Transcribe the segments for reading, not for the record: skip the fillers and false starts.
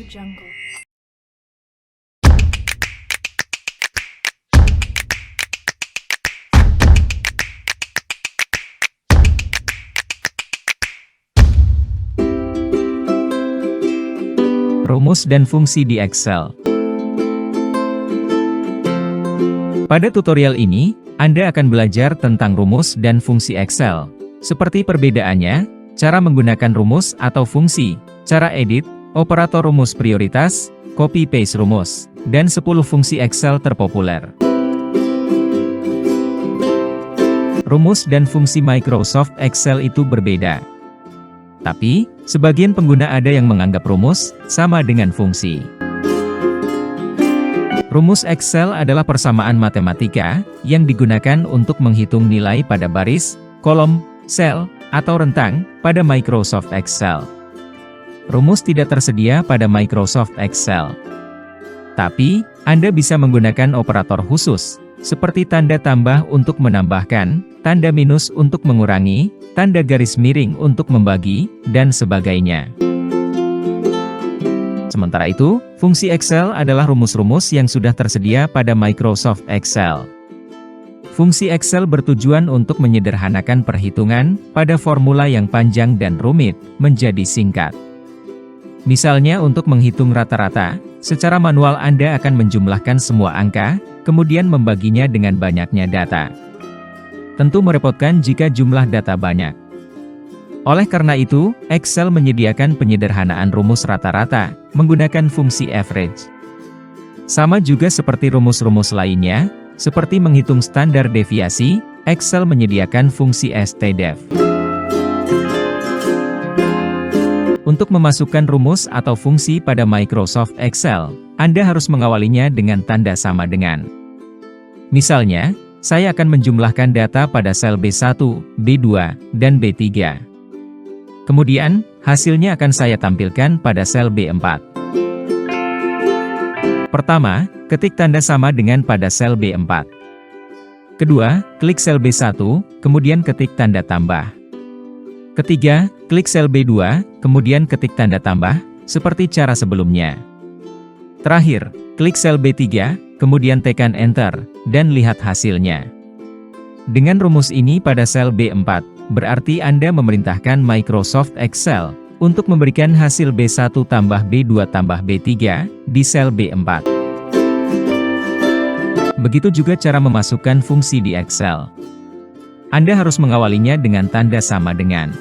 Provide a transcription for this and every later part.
Jungle. Rumus dan fungsi di Excel. Pada tutorial ini, Anda akan belajar tentang rumus dan fungsi Excel, seperti perbedaannya, cara menggunakan rumus atau fungsi, cara edit, operator rumus prioritas, copy-paste rumus, dan 10 fungsi Excel terpopuler. Rumus dan fungsi Microsoft Excel itu berbeda. Tapi, sebagian pengguna ada yang menganggap rumus sama dengan fungsi. Rumus Excel adalah persamaan matematika yang digunakan untuk menghitung nilai pada baris, kolom, sel, atau rentang pada Microsoft Excel. Rumus tidak tersedia pada Microsoft Excel. Tapi, Anda bisa menggunakan operator khusus, seperti tanda tambah untuk menambahkan, tanda minus untuk mengurangi, tanda garis miring untuk membagi, dan sebagainya. Sementara itu, fungsi Excel adalah rumus-rumus yang sudah tersedia pada Microsoft Excel. Fungsi Excel bertujuan untuk menyederhanakan perhitungan pada formula yang panjang dan rumit menjadi singkat. Misalnya untuk menghitung rata-rata, secara manual Anda akan menjumlahkan semua angka, kemudian membaginya dengan banyaknya data. Tentu merepotkan jika jumlah data banyak. Oleh karena itu, Excel menyediakan penyederhanaan rumus rata-rata, menggunakan fungsi average. Sama juga seperti rumus-rumus lainnya, seperti menghitung standar deviasi, Excel menyediakan fungsi stdef. Untuk memasukkan rumus atau fungsi pada Microsoft Excel, Anda harus mengawalinya dengan tanda sama dengan. Misalnya, saya akan menjumlahkan data pada sel B1, B2, dan B3. Kemudian, hasilnya akan saya tampilkan pada sel B4. Pertama, ketik tanda sama dengan pada sel B4. Kedua, klik sel B1, kemudian ketik tanda tambah. Ketiga, klik sel B2, kemudian ketik tanda tambah, seperti cara sebelumnya. Terakhir, klik sel B3, kemudian tekan Enter, dan lihat hasilnya. Dengan rumus ini pada sel B4, berarti Anda memerintahkan Microsoft Excel untuk memberikan hasil B1 tambah B2 tambah B3 di sel B4. Begitu juga cara memasukkan fungsi di Excel. Anda harus mengawalinya dengan tanda sama dengan.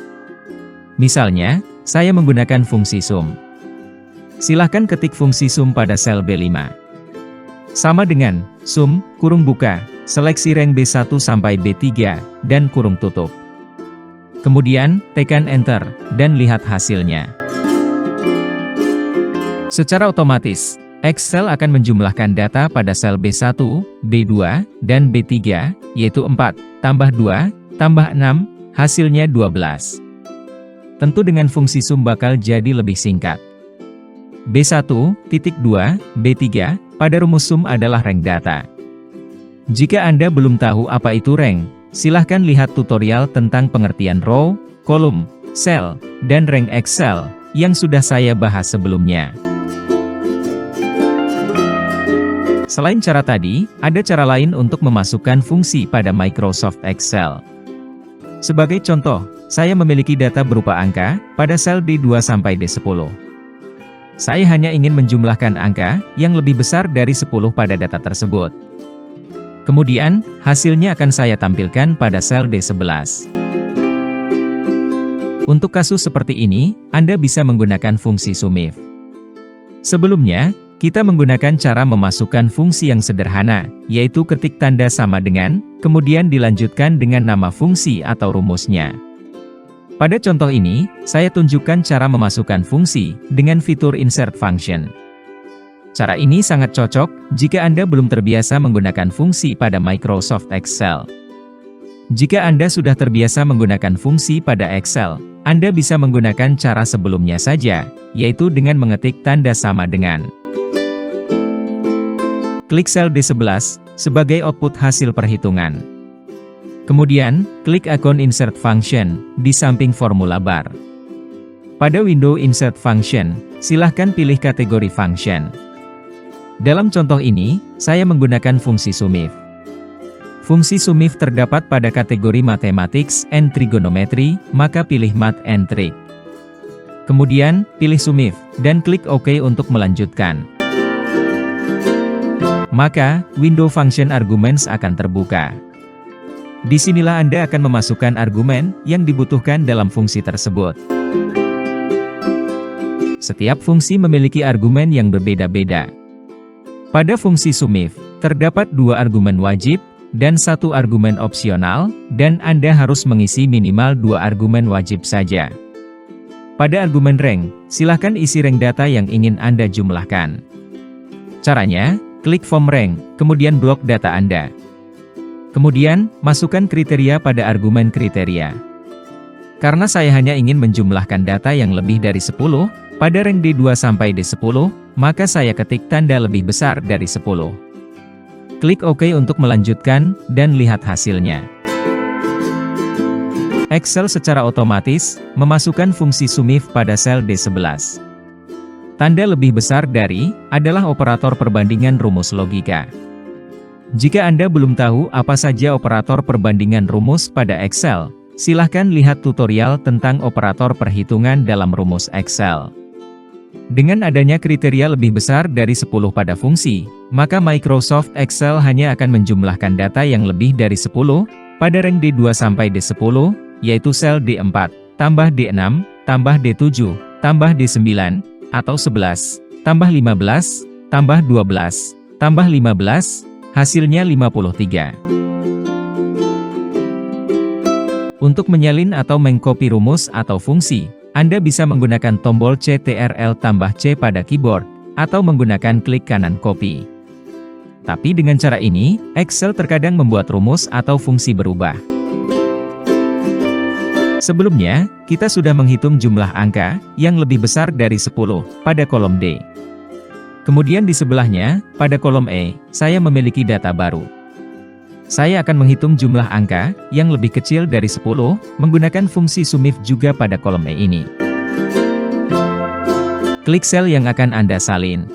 Misalnya, saya menggunakan fungsi sum. Silahkan ketik fungsi sum pada sel B5. Sama dengan, sum, kurung buka, seleksi rank B1 sampai B3, dan kurung tutup. Kemudian, tekan Enter, dan lihat hasilnya. Secara otomatis, Excel akan menjumlahkan data pada sel B1, B2, dan B3, yaitu 4, tambah 2, tambah 6, hasilnya 12. Tentu dengan fungsi sum bakal jadi lebih singkat. B1, titik 2, B3, pada rumus sum adalah rank data. Jika Anda belum tahu apa itu rank, silahkan lihat tutorial tentang pengertian row, kolom, sel, dan rank Excel, yang sudah saya bahas sebelumnya. Selain cara tadi, ada cara lain untuk memasukkan fungsi pada Microsoft Excel. Sebagai contoh, saya memiliki data berupa angka pada sel D2 sampai D10. Saya hanya ingin menjumlahkan angka yang lebih besar dari 10 pada data tersebut. Kemudian, hasilnya akan saya tampilkan pada sel D11. Untuk kasus seperti ini, Anda bisa menggunakan fungsi sumif. Sebelumnya, kita menggunakan cara memasukkan fungsi yang sederhana, yaitu ketik tanda sama dengan, kemudian dilanjutkan dengan nama fungsi atau rumusnya. Pada contoh ini, saya tunjukkan cara memasukkan fungsi dengan fitur Insert Function. Cara ini sangat cocok jika Anda belum terbiasa menggunakan fungsi pada Microsoft Excel. Jika Anda sudah terbiasa menggunakan fungsi pada Excel, Anda bisa menggunakan cara sebelumnya saja, yaitu dengan mengetik tanda sama dengan. Klik sel D11 sebagai output hasil perhitungan. Kemudian, klik ikon Insert Function di samping formula bar. Pada window Insert Function, silahkan pilih kategori function. Dalam contoh ini, saya menggunakan fungsi SUMIF. Fungsi SUMIF terdapat pada kategori Mathematics and Trigonometry, maka pilih Math and Trig. Kemudian, pilih SUMIF, dan klik OK untuk melanjutkan. Maka, window Function Arguments akan terbuka. Disinilah Anda akan memasukkan argumen yang dibutuhkan dalam fungsi tersebut. Setiap fungsi memiliki argumen yang berbeda-beda. Pada fungsi SUMIF, terdapat 2 argumen wajib, dan 1 argumen opsional, dan Anda harus mengisi minimal 2 argumen wajib saja. Pada argumen rank, silahkan isi rank data yang ingin Anda jumlahkan. Caranya, klik Form Rank, kemudian blok data Anda. Kemudian, masukkan kriteria pada argumen kriteria. Karena saya hanya ingin menjumlahkan data yang lebih dari 10, pada rank D2 sampai D10, maka saya ketik tanda lebih besar dari 10. Klik OK untuk melanjutkan, dan lihat hasilnya. Excel secara otomatis, memasukkan fungsi SUMIF pada sel D11. Tanda lebih besar dari, adalah operator perbandingan rumus logika. Jika Anda belum tahu apa saja operator perbandingan rumus pada Excel, silahkan lihat tutorial tentang operator perhitungan dalam rumus Excel. Dengan adanya kriteria lebih besar dari 10 pada fungsi, maka Microsoft Excel hanya akan menjumlahkan data yang lebih dari 10, pada rank D2 sampai D10, yaitu sel D4, tambah D6, tambah D7, tambah D9, atau 11, tambah 15, tambah 12, tambah 15, hasilnya 53. Untuk menyalin atau mengcopy rumus atau fungsi, Anda bisa menggunakan tombol Ctrl+C pada keyboard, atau menggunakan klik kanan copy. Tapi dengan cara ini, Excel terkadang membuat rumus atau fungsi berubah. Sebelumnya, kita sudah menghitung jumlah angka yang lebih besar dari 10 pada kolom D. Kemudian di sebelahnya, pada kolom E, saya memiliki data baru. Saya akan menghitung jumlah angka yang lebih kecil dari 10, menggunakan fungsi SUMIF juga pada kolom E ini. Klik sel yang akan Anda salin.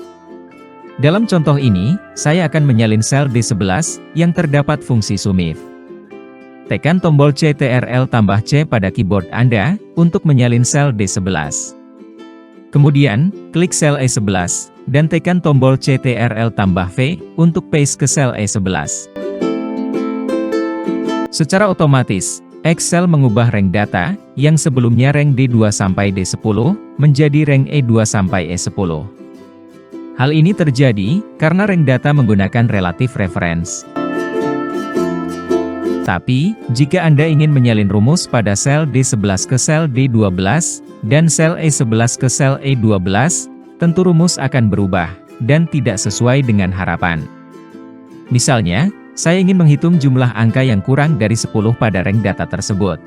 Dalam contoh ini, saya akan menyalin sel D11 yang terdapat fungsi SUMIF. Tekan tombol Ctrl+C pada keyboard Anda untuk menyalin sel D11. Kemudian, klik sel E11, dan tekan tombol Ctrl+V untuk paste ke sel E11. Secara otomatis, Excel mengubah rank data yang sebelumnya rank D2 sampai D10 menjadi rank E2 sampai E10. Hal ini terjadi karena rank data menggunakan relative reference. Tapi, jika Anda ingin menyalin rumus pada sel D11 ke sel D12, dan sel E11 ke sel E12, tentu rumus akan berubah, dan tidak sesuai dengan harapan. Misalnya, saya ingin menghitung jumlah angka yang kurang dari 10 pada rank data tersebut.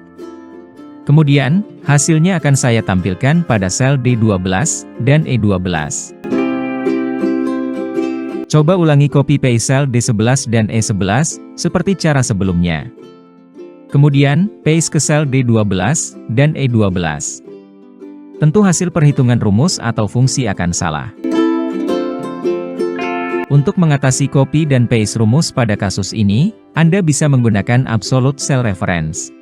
Kemudian, hasilnya akan saya tampilkan pada sel D12 dan E12. Coba ulangi copy-paste sel D11 dan E11, seperti cara sebelumnya. Kemudian, paste ke sel D12 dan E12. Tentu hasil perhitungan rumus atau fungsi akan salah. Untuk mengatasi copy dan paste rumus pada kasus ini, Anda bisa menggunakan Absolute Cell Reference.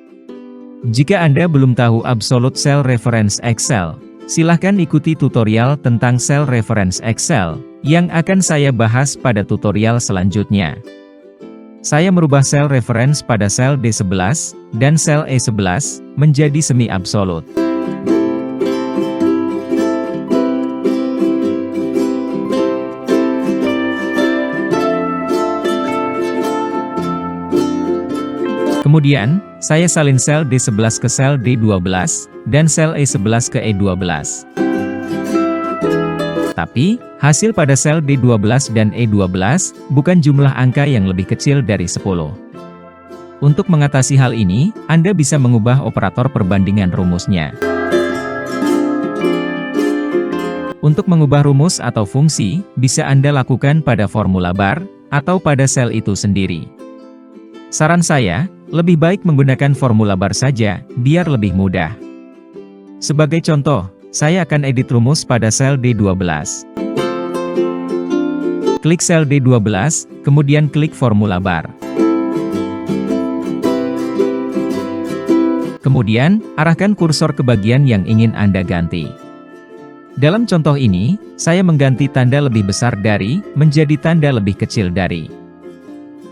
Jika Anda belum tahu Absolute Cell Reference Excel, silahkan ikuti tutorial tentang Cell Reference Excel yang akan saya bahas pada tutorial selanjutnya. Saya merubah sel reference pada sel D11 dan sel E11 menjadi semi-absolute. Kemudian, saya salin sel D11 ke sel D12 dan sel E11 ke E12. Tapi, hasil pada sel D12 dan E12 bukan jumlah angka yang lebih kecil dari 10. Untuk mengatasi hal ini, Anda bisa mengubah operator perbandingan rumusnya. Untuk mengubah rumus atau fungsi, bisa Anda lakukan pada formula bar, atau pada sel itu sendiri. Saran saya, lebih baik menggunakan formula bar saja, biar lebih mudah. Sebagai contoh, saya akan edit rumus pada sel D12. Klik sel D12, kemudian klik formula bar. Kemudian, arahkan kursor ke bagian yang ingin Anda ganti. Dalam contoh ini, saya mengganti tanda lebih besar dari, menjadi tanda lebih kecil dari.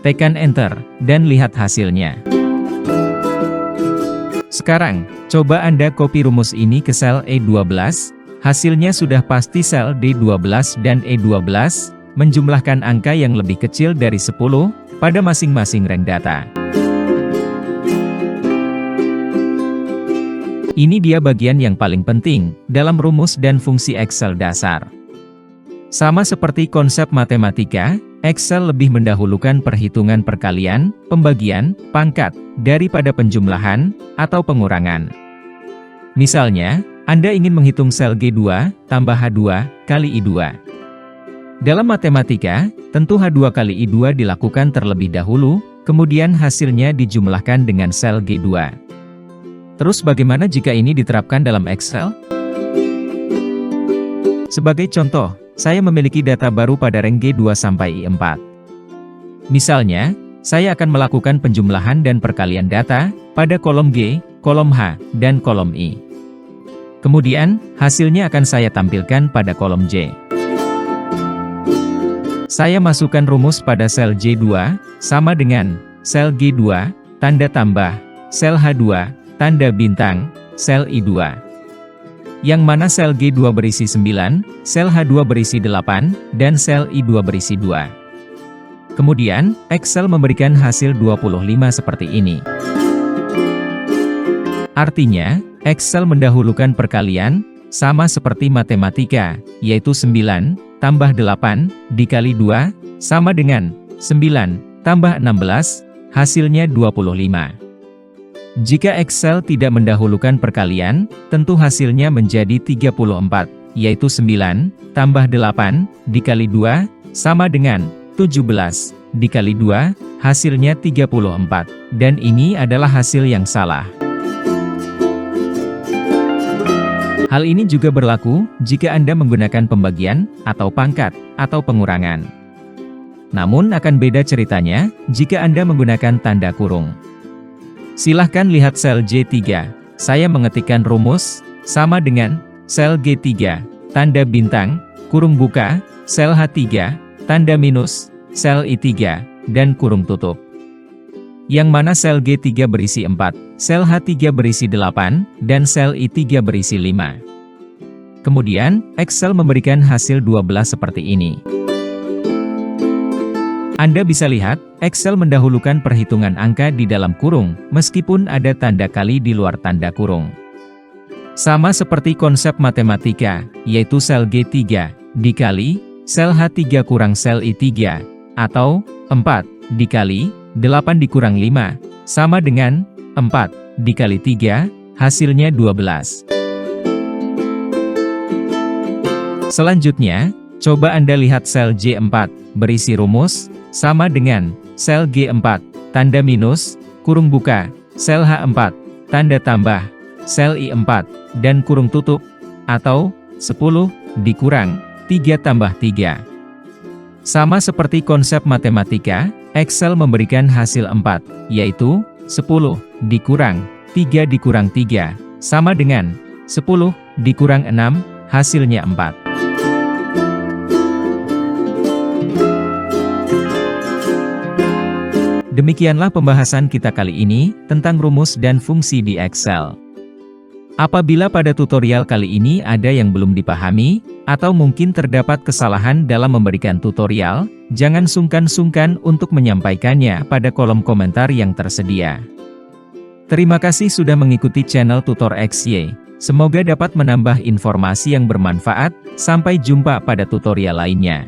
Tekan Enter, dan lihat hasilnya. Sekarang, coba Anda copy rumus ini ke sel E12, hasilnya sudah pasti sel D12 dan E12, menjumlahkan angka yang lebih kecil dari 10, pada masing-masing rank data. Ini dia bagian yang paling penting, dalam rumus dan fungsi Excel dasar. Sama seperti konsep matematika, Excel lebih mendahulukan perhitungan perkalian, pembagian, pangkat, daripada penjumlahan, atau pengurangan. Misalnya, Anda ingin menghitung sel G2, tambah H2, kali I2. Dalam matematika, tentu H2 kali I2 dilakukan terlebih dahulu, kemudian hasilnya dijumlahkan dengan sel G2. Terus bagaimana jika ini diterapkan dalam Excel? Sebagai contoh, saya memiliki data baru pada rank G2 sampai I4. Misalnya, saya akan melakukan penjumlahan dan perkalian data, pada kolom G, kolom H, dan kolom I. Kemudian, hasilnya akan saya tampilkan pada kolom J. Saya masukkan rumus pada sel J2, sama dengan, sel G2, tanda tambah, sel H2, tanda bintang, sel I2. Yang mana sel G2 berisi 9, sel H2 berisi 8, dan sel I2 berisi 2. Kemudian, Excel memberikan hasil 25 seperti ini. Artinya, Excel mendahulukan perkalian, sama seperti matematika, yaitu 9, tambah 8, dikali 2, sama dengan 9, tambah 16, hasilnya 25. Jika Excel tidak mendahulukan perkalian, tentu hasilnya menjadi 34, yaitu 9, tambah 8, dikali 2, sama dengan 17, dikali 2, hasilnya 34, dan ini adalah hasil yang salah. Hal ini juga berlaku jika Anda menggunakan pembagian, atau pangkat, atau pengurangan. Namun akan beda ceritanya, jika Anda menggunakan tanda kurung. Silahkan lihat sel J3, saya mengetikkan rumus, sama dengan, sel G3, tanda bintang, kurung buka, sel H3, tanda minus, sel I3, dan kurung tutup. Yang mana sel G3 berisi 4, sel H3 berisi 8, dan sel I3 berisi 5. Kemudian, Excel memberikan hasil 12 seperti ini. Anda bisa lihat, Excel mendahulukan perhitungan angka di dalam kurung, meskipun ada tanda kali di luar tanda kurung. Sama seperti konsep matematika, yaitu sel G3, dikali, sel H3 kurang sel I3, atau, 4, dikali, 8 dikurang 5, sama dengan, 4, dikali 3, hasilnya 12. Selanjutnya, coba Anda lihat sel J4, berisi rumus, sama dengan, sel G4, tanda minus, kurung buka, sel H4, tanda tambah, sel I4, dan kurung tutup, atau, 10, dikurang, 3 tambah 3. Sama seperti konsep matematika, Excel memberikan hasil 4, yaitu, 10, dikurang, 3 dikurang 3, sama dengan, 10, dikurang 6, hasilnya 4. Demikianlah pembahasan kita kali ini, tentang rumus dan fungsi di Excel. Apabila pada tutorial kali ini ada yang belum dipahami, atau mungkin terdapat kesalahan dalam memberikan tutorial, jangan sungkan-sungkan untuk menyampaikannya pada kolom komentar yang tersedia. Terima kasih sudah mengikuti channel Tutor XY. Semoga dapat menambah informasi yang bermanfaat. Sampai jumpa pada tutorial lainnya.